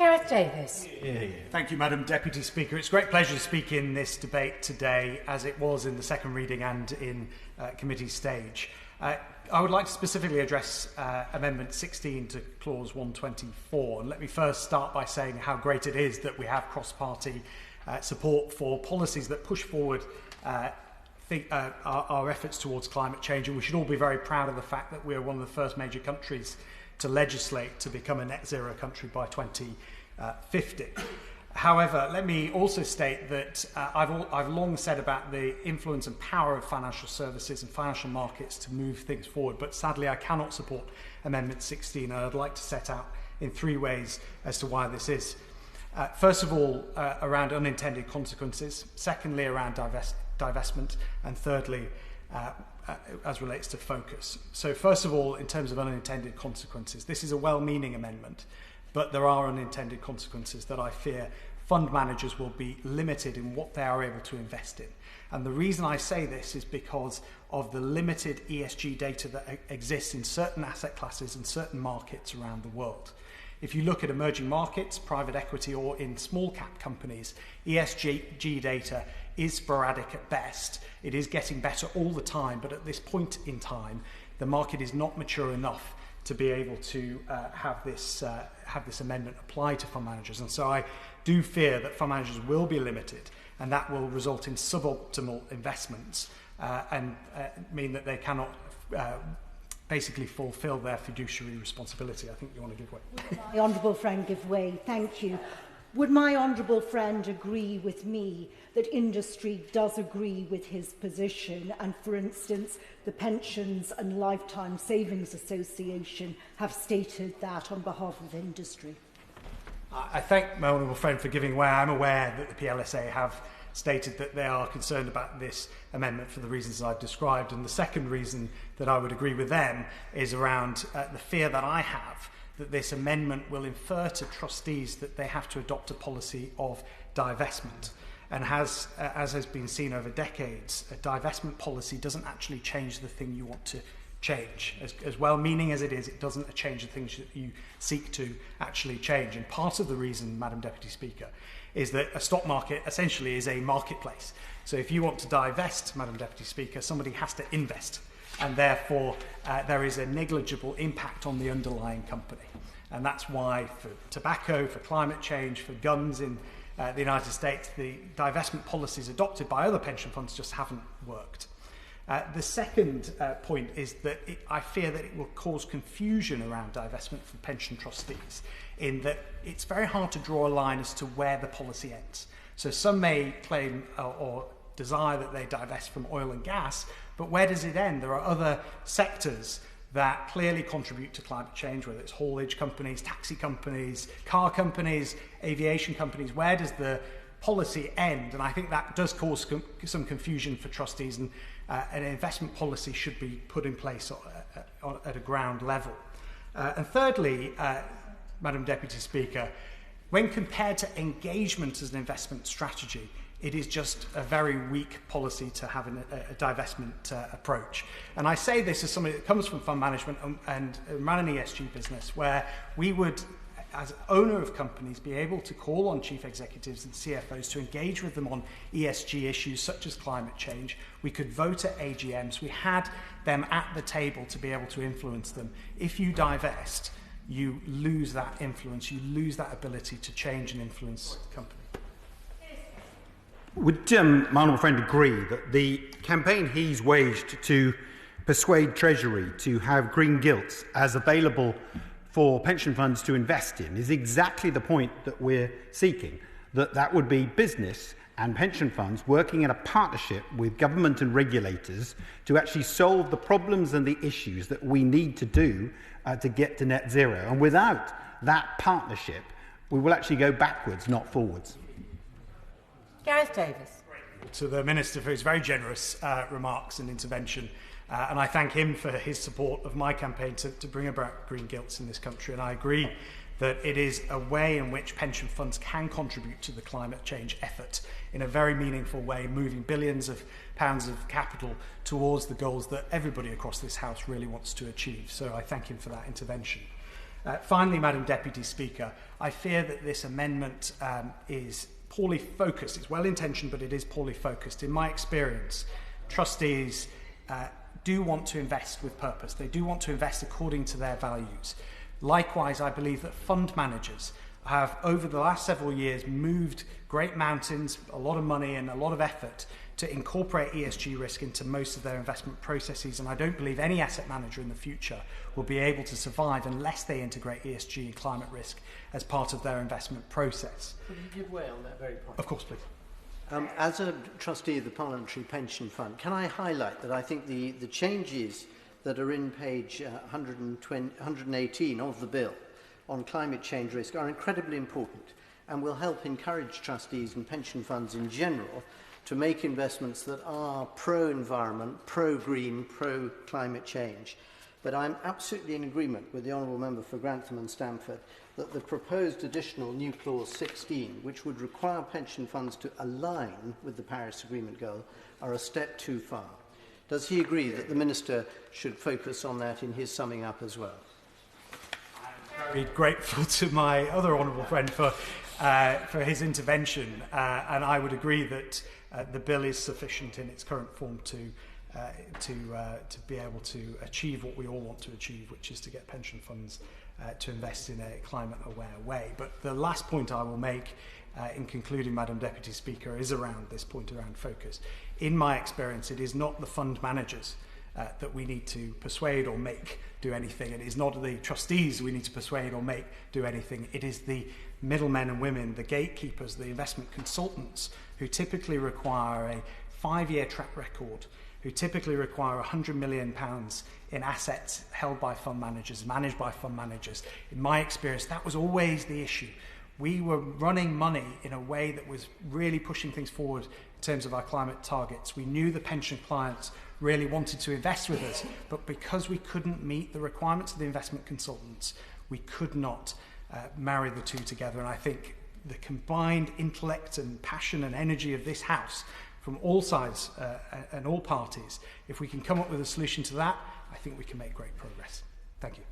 Gareth Davis. Thank you, Madam Deputy Speaker. It's a great pleasure to speak in this debate today, as it was in the second reading and in committee stage. I would like to specifically address Amendment 16 to Clause 124. And let me first start by saying how great it is that we have cross-party support for policies that push forward our efforts towards climate change. And we should all be very proud of the fact that we are one of the first major countries to legislate to become a net zero country by 2050. However, let me also state that I've long said about the influence and power of financial services and financial markets to move things forward, but sadly I cannot support Amendment 16, and I'd like to set out in three ways as to why this is. First of all, around unintended consequences, secondly around divestment, and thirdly as relates to focus. So first of all, in terms of unintended consequences, this is a well-meaning amendment, but there are unintended consequences that I fear fund managers will be limited in what they are able to invest in. And the reason I say this is because of the limited ESG data that exists in certain asset classes and certain markets around the world. If you look at emerging markets, private equity, or in small cap companies, ESG data is sporadic at best. It is getting better all the time, but at this point in time, the market is not mature enough to be able to have this amendment apply to fund managers. And so I do fear that fund managers will be limited, and that will result in suboptimal investments and mean that they cannot basically fulfil their fiduciary responsibility. I think you want to give way. My honourable friend give way. Thank you. Would my honourable friend agree with me that industry does agree with his position, and, for instance, the Pensions and Lifetime Savings Association have stated that on behalf of industry? I thank my honourable friend for giving way. I'm aware that the PLSA have stated that they are concerned about this amendment for the reasons I've described. And the second reason that I would agree with them is around the fear that I have that this amendment will infer to trustees that they have to adopt a policy of divestment. And as has been seen over decades, a divestment policy doesn't actually change the thing you want to change. As well-meaning as it is, it doesn't change the things that you seek to actually change. And part of the reason, Madam Deputy Speaker, is that a stock market essentially is a marketplace. So if you want to divest, Madam Deputy Speaker, somebody has to invest. And therefore, there is a negligible impact on the underlying company. And that's why for tobacco, for climate change, for guns in the United States, the divestment policies adopted by other pension funds just haven't worked. The second point is that I fear that it will cause confusion around divestment for pension trustees, in that it's very hard to draw a line as to where the policy ends. So some may claim or desire that they divest from oil and gas, but where does it end? There are other sectors that clearly contribute to climate change, whether it's haulage companies, taxi companies, car companies, aviation companies. Where does the policy end? And I think that does cause some confusion for trustees, and an investment policy should be put in place at a ground level. And thirdly, Madam Deputy Speaker, when compared to engagement as an investment strategy, it is just a very weak policy to have a divestment approach. And I say this as somebody that comes from fund management and ran an ESG business, where we would, as owner of companies, be able to call on chief executives and CFOs to engage with them on ESG issues such as climate change. We could vote at AGMs. We had them at the table to be able to influence them. If you divest, you lose that influence. You lose that ability to change and influence the company. Would my honourable friend agree that the campaign he's waged to persuade Treasury to have green gilts as available for pension funds to invest in is exactly the point that we're seeking, that would be business and pension funds working in a partnership with government and regulators to actually solve the problems and the issues that we need to do to get to net zero. And without that partnership, we will actually go backwards, not forwards. Gareth Davis. To the Minister for his very generous remarks and intervention. And I thank him for his support of my campaign to bring about green gilts in this country. And I agree that it is a way in which pension funds can contribute to the climate change effort in a very meaningful way, moving billions of pounds of capital towards the goals that everybody across this House really wants to achieve. So I thank him for that intervention. Finally, Madam Deputy Speaker, I fear that this amendment is poorly focused. It's well-intentioned, but it is poorly focused. In my experience, trustees do want to invest with purpose. They do want to invest according to their values. Likewise, I believe that fund managers have, over the last several years, moved great mountains, a lot of money and a lot of effort to incorporate ESG risk into most of their investment processes, and I don't believe any asset manager in the future will be able to survive unless they integrate ESG and climate risk as part of their investment process. Could you give way on that very point? Of course, please. As a trustee of the Parliamentary Pension Fund, can I highlight that I think the changes that are in page 118 of the bill on climate change risk are incredibly important and will help encourage trustees and pension funds in general to make investments that are pro-environment, pro-green, pro-climate change. But I'm absolutely in agreement with the Honourable Member for Grantham and Stamford that the proposed additional new clause 16, which would require pension funds to align with the Paris Agreement goal, are a step too far. Does he agree that the Minister should focus on that in his summing up as well? I'm very grateful to my other honourable friend for his intervention, and I would agree that the bill is sufficient in its current form to be able to achieve what we all want to achieve, which is to get pension funds to invest in a climate-aware way. But the last point I will make in concluding, Madam Deputy Speaker, is around this point around focus. In my experience, it is not the fund managers that we need to persuade or make do anything. It is not the trustees we need to persuade or make do anything. It is the middlemen and women, the gatekeepers, the investment consultants, who typically require a 5-year track record, who typically require £100 million in assets held by fund managers, managed by fund managers. In my experience, that was always the issue. We were running money in a way that was really pushing things forward in terms of our climate targets. We knew the pension clients really wanted to invest with us, but because we couldn't meet the requirements of the investment consultants, we could not marry the two together. And I think the combined intellect and passion and energy of this House from all sides and all parties, if we can come up with a solution to that, I think we can make great progress. Thank you.